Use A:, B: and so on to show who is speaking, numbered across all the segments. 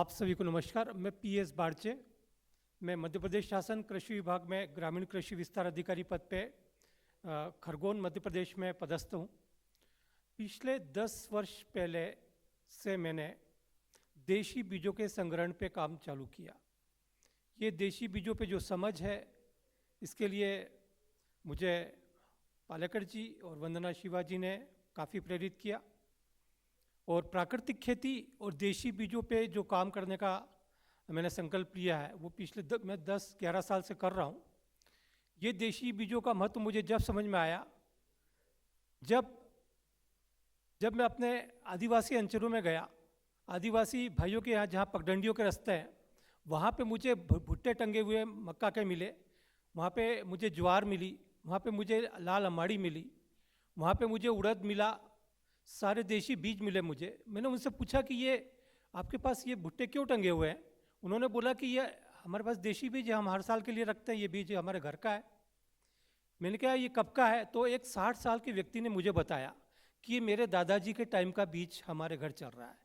A: आप सभी को नमस्कार। मैं PS बाड़चे। मैं मध्य प्रदेश शासन कृषि विभाग में ग्रामीण कृषि विस्तार अधिकारी पद पे खरगोन मध्य प्रदेश में पदस्थ हूँ। पिछले 10 वर्ष पहले से मैंने देशी बीजों के संग्रहण पे काम चालू किया। ये देशी बीजों पे जो समझ है, इसके लिए मुझे पालेकर जी और वंदना शिवाजी ने काफ़ी प्रेरित किया और प्राकृतिक खेती और देशी बीजों पे जो काम करने का मैंने संकल्प लिया है, वो पिछले मैं 10-11 साल से कर रहा हूँ। ये देशी बीजों का महत्व मुझे जब समझ में आया, जब मैं अपने आदिवासी अंचलों में गया, आदिवासी भाइयों के यहाँ जहाँ पगडंडियों के रास्ते हैं, वहाँ पे मुझे भुट्टे टंगे हुए मक्का के मिले, वहाँ पे मुझे ज्वार मिली, वहाँ पे मुझे लाल अमाड़ी मिली, वहाँ पे मुझे उड़द मिला, सारे देशी बीज मिले मुझे। मैंने उनसे पूछा कि ये आपके पास ये भुट्टे क्यों टंगे हुए हैं? उन्होंने बोला कि ये हमारे पास देशी बीज है, हम हर साल के लिए रखते हैं, ये बीज हमारे घर का है। मैंने कहा ये कब का है? तो एक 60 साल के व्यक्ति ने मुझे बताया कि ये मेरे दादाजी के टाइम का बीज हमारे घर चल रहा है।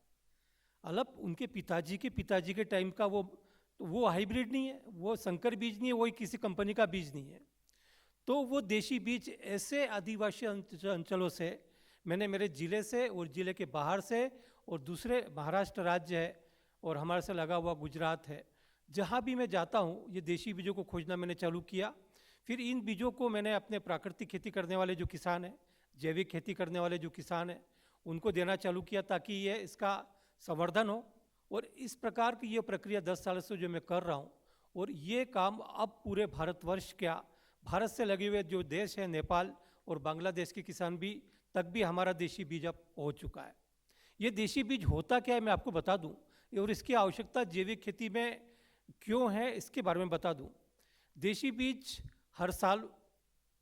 A: अलग उनके पिताजी के टाइम का वो हाइब्रिड नहीं है, वो संकर बीज नहीं है, वो किसी कंपनी का बीज नहीं है। तो वो देशी बीज ऐसे आदिवासी अंचलों से मैंने मेरे ज़िले से और ज़िले के बाहर से और दूसरे महाराष्ट्र राज्य है और हमारे से लगा हुआ गुजरात है, जहाँ भी मैं जाता हूँ ये देशी बीजों को खोजना मैंने चालू किया। फिर इन बीजों को मैंने अपने प्राकृतिक खेती करने वाले जो किसान हैं, जैविक खेती करने वाले जो किसान हैं, उनको देना चालू किया ताकि ये इसका संवर्धन हो। और इस प्रकार की ये प्रक्रिया 10 साल से जो मैं कर रहा हूँ, और ये काम अब पूरे भारतवर्ष क्या, भारत से लगे हुए जो देश है नेपाल और बांग्लादेश के किसान भी तक भी हमारा देशी बीज अब पहुँच चुका है। ये देशी बीज होता क्या है मैं आपको बता दूं, और इसकी आवश्यकता जैविक खेती में क्यों है इसके बारे में बता दूं। देशी बीज हर साल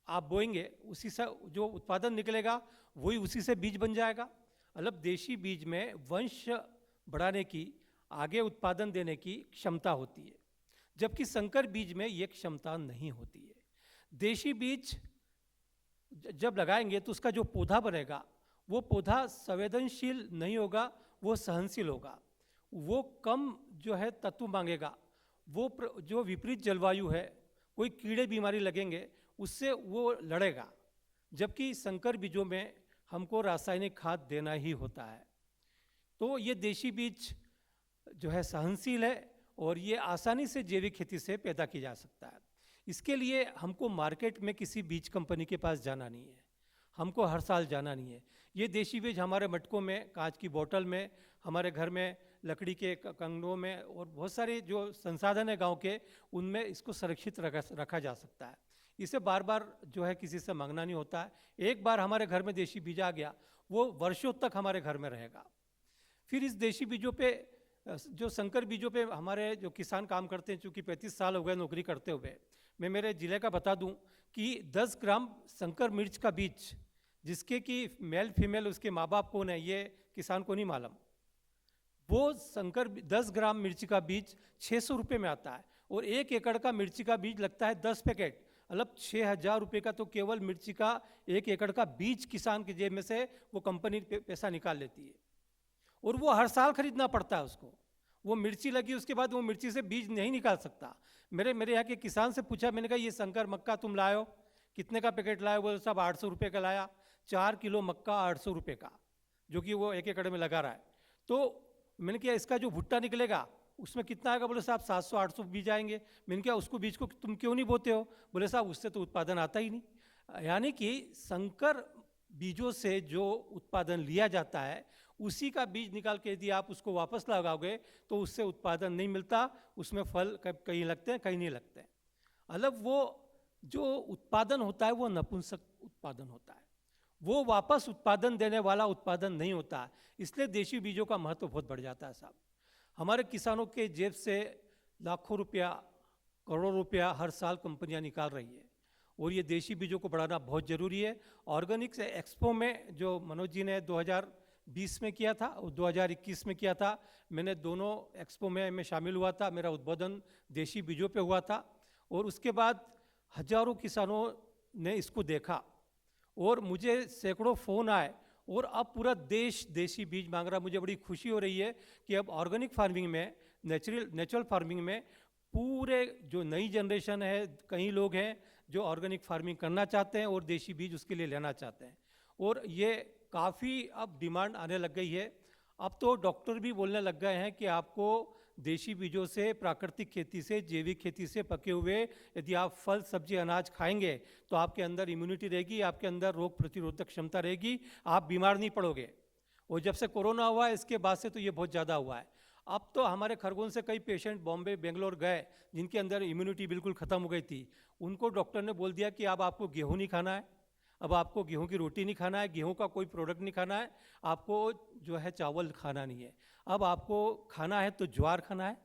A: आप बोएंगे, उसी से जो उत्पादन निकलेगा वही उसी से बीज बन जाएगा। मतलब देशी बीज में वंश बढ़ाने की, आगे उत्पादन देने की क्षमता होती है, जबकि संकर बीज में ये क्षमता नहीं होती है। देशी बीज जब लगाएंगे तो उसका जो पौधा बनेगा वो पौधा संवेदनशील नहीं होगा, वो सहनशील होगा, वो कम जो है तत्व मांगेगा, वो जो विपरीत जलवायु है, कोई कीड़े बीमारी लगेंगे उससे वो लड़ेगा। जबकि संकर बीजों में हमको रासायनिक खाद देना ही होता है। तो ये देशी बीज जो है सहनशील है और ये आसानी से जैविक खेती से पैदा किया जा सकता है। इसके लिए हमको मार्केट में किसी बीज कंपनी के पास जाना नहीं है, हमको हर साल जाना नहीं है। ये देशी बीज हमारे मटकों में, कांच की बोतल में, हमारे घर में लकड़ी के कंगनों में और बहुत सारे जो संसाधन है गांव के, उनमें इसको सुरक्षित रखा जा सकता है। इसे बार बार जो है किसी से मांगना नहीं होता है। एक बार हमारे घर में देशी बीज आ गया, वो वर्षों तक हमारे घर में रहेगा। फिर इस देशी बीजों पे, जो संकर बीजों पे हमारे जो किसान काम करते हैं, चूँकि 35 साल हो गए नौकरी करते हुए, मैं मेरे ज़िले का बता दूं कि 10 ग्राम संकर मिर्च का बीज, जिसके कि मेल फीमेल उसके माँ बाप कौन है ये किसान को नहीं मालूम, वो संकर 10 ग्राम मिर्ची का बीज 600 रुपये में आता है और 1 एकड़ का मिर्ची का बीज लगता है 10 पैकेट। मतलब 6,000 रुपये का तो केवल मिर्ची का 1 एकड़ का बीज किसान की जेब में से वो कंपनी पैसा निकाल लेती है, और वो हर साल खरीदना पड़ता है उसको। वो मिर्ची लगी उसके बाद वो मिर्ची से बीज नहीं निकाल सकता। मेरे यहाँ के किसान से पूछा, मैंने कहा ये संकर मक्का तुम लाए हो, कितने का पैकेट लाए? वो सब 800 रुपये का लाया। 4 किलो मक्का 800 रुपये का, जो कि वो 1 एकड़ में लगा रहा है। तो मैंने कहा इसका जो भुट्टा निकलेगा उसमें कितना आएगा? बोले साहब 700-800 बीज आएंगे। मैंने कहा उसको बीज को तुम क्यों नहीं बोते हो? बोले साहब उससे तो उत्पादन आता ही नहीं। यानी कि संकर बीजों से जो उत्पादन लिया जाता है उसी का बीज निकाल के यदि आप उसको वापस लगाओगे तो उससे उत्पादन नहीं मिलता, उसमें फल कहीं लगते हैं कहीं नहीं लगते हैं। अलग वो जो उत्पादन होता है वो नपुंसक उत्पादन होता है, वो वापस उत्पादन देने वाला उत्पादन नहीं होता है। इसलिए देशी बीजों का महत्व बहुत बढ़ जाता है साहब। हमारे किसानों के जेब से लाखों रुपया, करोड़ों रुपया हर साल कंपनियां निकाल रही है, और ये देशी बीजों को बढ़ाना बहुत ज़रूरी है। ऑर्गेनिक्स एक्सपो में जो मनोज जी ने 2020 में किया था और 2021 में किया था, मैंने दोनों एक्सपो में मैं शामिल हुआ था। मेरा उद्बोधन देशी बीजों पे हुआ था और उसके बाद हजारों किसानों ने इसको देखा और मुझे सैकड़ों फ़ोन आए और अब पूरा देश देशी बीज मांग रहा। मुझे बड़ी खुशी हो रही है कि अब ऑर्गेनिक फार्मिंग में नेचुरल फार्मिंग में पूरे जो नई जनरेशन है, कई लोग हैं जो ऑर्गेनिक फार्मिंग करना चाहते हैं और देशी बीज उसके लिए लेना चाहते हैं, और ये काफ़ी अब डिमांड आने लग गई है। अब तो डॉक्टर भी बोलने लग गए हैं कि आपको देशी बीजों से, प्राकृतिक खेती से, जैविक खेती से पके हुए यदि आप फल, सब्जी, अनाज खाएंगे तो आपके अंदर इम्यूनिटी रहेगी, आपके अंदर रोग प्रतिरोधक क्षमता रहेगी, आप बीमार नहीं पड़ोगे। और जब से कोरोना हुआ है इसके बाद से तो ये बहुत ज़्यादा हुआ है। अब तो हमारे खरगोन से कई पेशेंट बॉम्बे, बेंगलोर गए जिनके अंदर इम्यूनिटी बिल्कुल ख़त्म हो गई थी, उनको डॉक्टर ने बोल दिया कि अब आपको गेहूँ नहीं खाना है, अब आपको गेहूं की रोटी नहीं खाना है, गेहूं का कोई प्रोडक्ट नहीं खाना है, आपको जो है चावल खाना नहीं है, अब आपको खाना है तो ज्वार खाना है,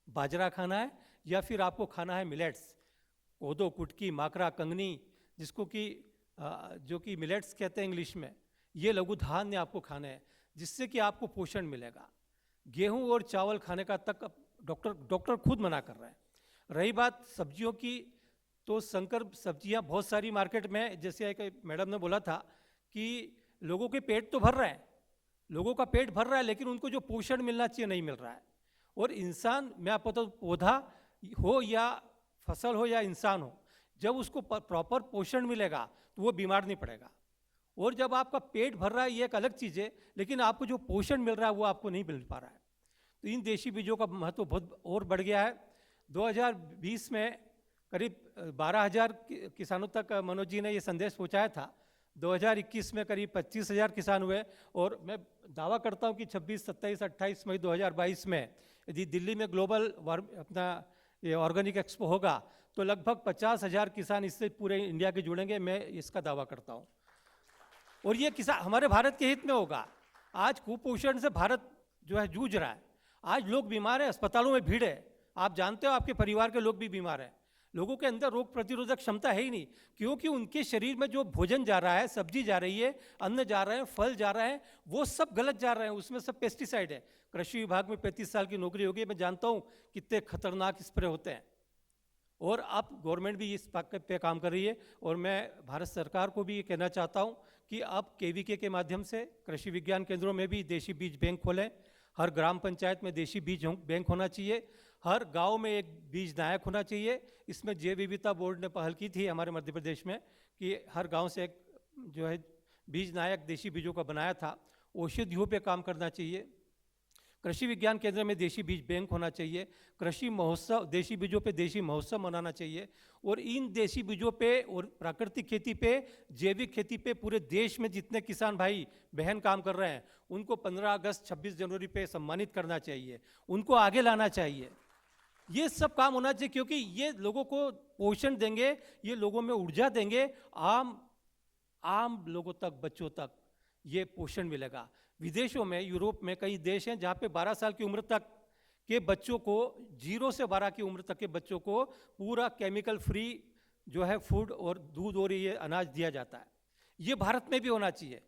A: बाजरा खाना है, या फिर आपको खाना है मिलेट्स, कोदो, कुटकी, माकरा, कंगनी, जिसको कि जो कि मिलेट्स कहते हैं इंग्लिश में, ये लघु धान्य आपको खाने हैं जिससे कि आपको पोषण मिलेगा। गेहूं और चावल खाने का तक डॉक्टर खुद मना कर रहे हैं। रही बात सब्जियों की, तो संकर सब्जियां बहुत सारी मार्केट में, जैसे एक मैडम ने बोला था कि लोगों के पेट तो भर रहे हैं, लोगों का पेट भर रहा है, लेकिन उनको जो पोषण मिलना चाहिए नहीं मिल रहा है। और इंसान, मैं आपको तो पौधा हो या फसल हो या इंसान हो, जब उसको प्रॉपर पोषण मिलेगा तो वो बीमार नहीं पड़ेगा। और जब आपका पेट भर रहा है ये एक अलग चीज़ है, लेकिन आपको जो पोषण मिल रहा है वो आपको नहीं मिल पा रहा है। तो इन देशी बीजों का महत्व बहुत और बढ़ गया है। 2020 में करीब 12,000 किसानों तक मनोज जी ने ये संदेश पहुंचाया था। 2021 में करीब 25,000 किसान हुए, और मैं दावा करता हूं कि 26, 27, 28 मई 2022 में यदि दिल्ली में ग्लोबल अपना ये ऑर्गेनिक एक्सपो होगा तो लगभग 50,000 किसान इससे पूरे इंडिया के जुड़ेंगे, मैं इसका दावा करता हूं। और ये किसान हमारे भारत के हित में होगा। आज कुपोषण से भारत जो है जूझ रहा है, आज लोग बीमार हैं, अस्पतालों में भीड़ है, आप जानते हो आपके परिवार के लोग भी बीमार हैं, लोगों के अंदर रोग प्रतिरोधक क्षमता है ही नहीं, क्योंकि उनके शरीर में जो भोजन जा रहा है, सब्जी जा रही है, अन्न जा रहे हैं, फल जा रहे हैं, वो सब गलत जा रहे हैं, उसमें सब पेस्टिसाइड है। कृषि विभाग में 35 साल की नौकरी होगी, मैं जानता हूँ कितने खतरनाक स्प्रे होते हैं, और अब गवर्नमेंट भी इस पे काम कर रही है। और मैं भारत सरकार को भी ये कहना चाहता हूँ कि अब केवीके के माध्यम से कृषि विज्ञान केंद्रों में भी देशी बीज बैंक खोलें, हर ग्राम पंचायत में देशी बीज बैंक होना चाहिए, हर गांव में एक बीज नायक होना चाहिए। इसमें जैव विविधता बोर्ड ने पहल की थी हमारे मध्य प्रदेश में कि हर गांव से एक जो है बीज नायक देशी बीजों का बनाया था। औषधियों पे काम करना चाहिए, कृषि विज्ञान केंद्र में देशी बीज बैंक होना चाहिए, कृषि महोत्सव, देशी बीजों पे देशी महोत्सव मनाना चाहिए, और इन देशी बीजों पे और प्राकृतिक खेती पे, जैविक खेती पे पूरे देश में जितने किसान भाई बहन काम कर रहे हैं उनको 15 अगस्त 26 जनवरी पे सम्मानित करना चाहिए, उनको आगे लाना चाहिए। ये सब काम होना चाहिए, क्योंकि ये लोगों को पोषण देंगे, ये लोगों में ऊर्जा देंगे, आम लोगों तक, बच्चों तक ये पोषण मिलेगा। विदेशों में, यूरोप में कई देश हैं जहाँ पे 12 साल की उम्र तक के बच्चों को, 0 से 12 की उम्र तक के बच्चों को पूरा केमिकल फ्री जो है फूड और दूध और ये अनाज दिया जाता है। ये भारत में भी होना चाहिए।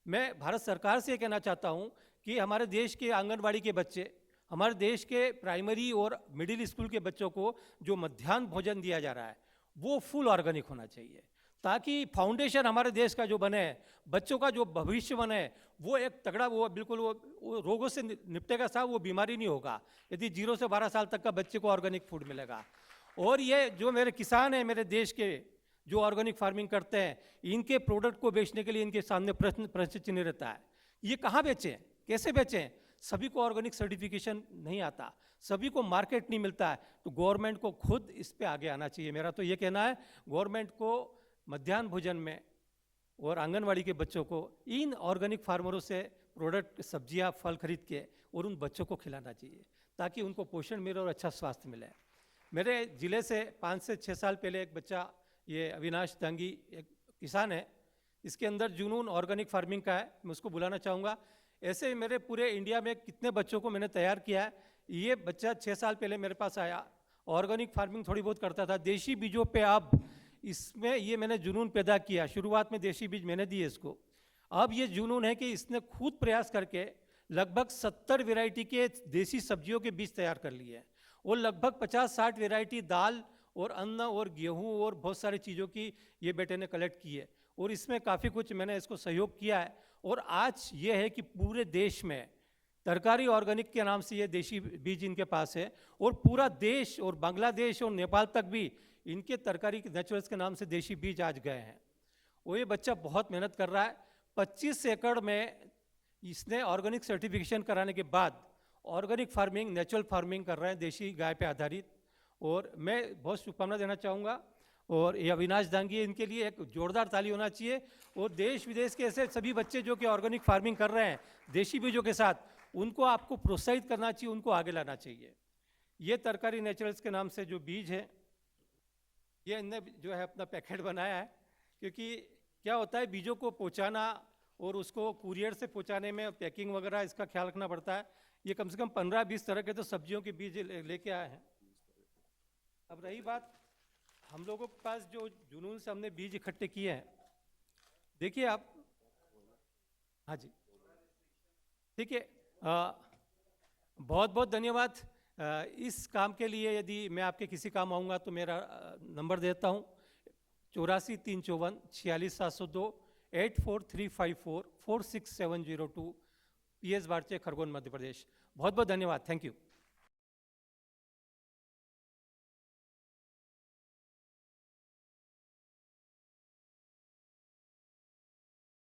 A: मैं भारत सरकार से कहना चाहता हूँ कि हमारे देश के आंगनबाड़ी के बच्चे, हमारे देश के प्राइमरी और मिडिल स्कूल के बच्चों को जो मध्याह्न भोजन दिया जा रहा है वो फुल ऑर्गेनिक होना चाहिए, ताकि फाउंडेशन हमारे देश का जो बने, बच्चों का जो भविष्य बने, वो एक तगड़ा, वो बिल्कुल वो रोगों से निपटेगा साहब, वो बीमारी नहीं होगा यदि 0 से 12 साल तक का बच्चे को ऑर्गेनिक फूड मिलेगा। और ये जो मेरे किसान हैं मेरे देश के, जो ऑर्गेनिक फार्मिंग करते हैं, इनके प्रोडक्ट को बेचने के लिए इनके सामने प्रश्न चिन्ह रहता है, ये कहाँ बेचें, कैसे बेचें? सभी को ऑर्गेनिक सर्टिफिकेशन नहीं आता, सभी को मार्केट नहीं मिलता है, तो गवर्नमेंट को खुद इस पे आगे आना चाहिए। मेरा तो ये कहना है गवर्नमेंट को मध्याह्न भोजन में और आंगनवाड़ी के बच्चों को इन ऑर्गेनिक फार्मरों से प्रोडक्ट, सब्जियां, फल खरीद के और उन बच्चों को खिलाना चाहिए, ताकि उनको पोषण मिले और अच्छा स्वास्थ्य मिले। मेरे ज़िले से 5 से 6 साल पहले एक बच्चा, ये अविनाश दांगी एक किसान है, इसके अंदर जुनून ऑर्गेनिक फार्मिंग का है, मैं उसको बुलाना चाहूँगा। ऐसे मेरे पूरे इंडिया में कितने बच्चों को मैंने तैयार किया है। ये बच्चा 6 साल पहले मेरे पास आया, ऑर्गेनिक फार्मिंग थोड़ी बहुत करता था, देशी बीजों पे अब इसमें ये मैंने जुनून पैदा किया। शुरुआत में देशी बीज मैंने दिए इसको, अब ये जुनून है कि इसने खुद प्रयास करके लगभग 70 वैरायटी के देसी सब्जियों के बीज तैयार कर लिए हैं, और लगभग 50-60 वैरायटी दाल और अन्न और गेहूं और बहुत सारी चीज़ों की ये बेटे ने कलेक्ट की है, और इसमें काफ़ी कुछ मैंने इसको सहयोग किया है। और आज ये है कि पूरे देश में तरकारी ऑर्गेनिक के नाम से ये देशी बीज इनके पास है, और पूरा देश और बांग्लादेश और नेपाल तक भी इनके तरकारी नेचुरल्स के नाम से देशी बीज आज गए हैं। वो ये बच्चा बहुत मेहनत कर रहा है। 25 एकड़ में इसने ऑर्गेनिक सर्टिफिकेशन कराने के बाद ऑर्गेनिक फार्मिंग, नेचुरल फार्मिंग कर रहे हैं देशी गाय पे आधारित, और मैं बहुत शुभकामना देना चाहूँगा। और ये अविनाश दांगी, इनके लिए एक जोरदार ताली होना चाहिए। और देश विदेश के ऐसे सभी बच्चे जो कि ऑर्गेनिक फार्मिंग कर रहे हैं देशी बीजों के साथ, उनको आपको प्रोत्साहित करना चाहिए, उनको आगे लाना चाहिए। ये तरकारी नेचुरल्स के नाम से जो बीज है, ये इनने जो है अपना पैकेट बनाया है, क्योंकि क्या होता है बीजों को पहुँचाना और उसको कुरियर से पहुँचाने में पैकिंग वगैरह इसका ख्याल रखना पड़ता है। ये कम से कम 15-20 तरह के तो सब्जियों के बीज लेके आए हैं। अब रही बात हम लोगों के पास जो जुनून से हमने बीज इकट्ठे किए हैं, देखिए आप, हाँ जी ठीक है, बहुत बहुत धन्यवाद। इस काम के लिए यदि मैं आपके किसी काम आऊँगा तो मेरा नंबर देता हूँ 84 354 46 702 84354 46702, PS बारचे, खरगोन, मध्य प्रदेश। बहुत बहुत धन्यवाद, थैंक यू।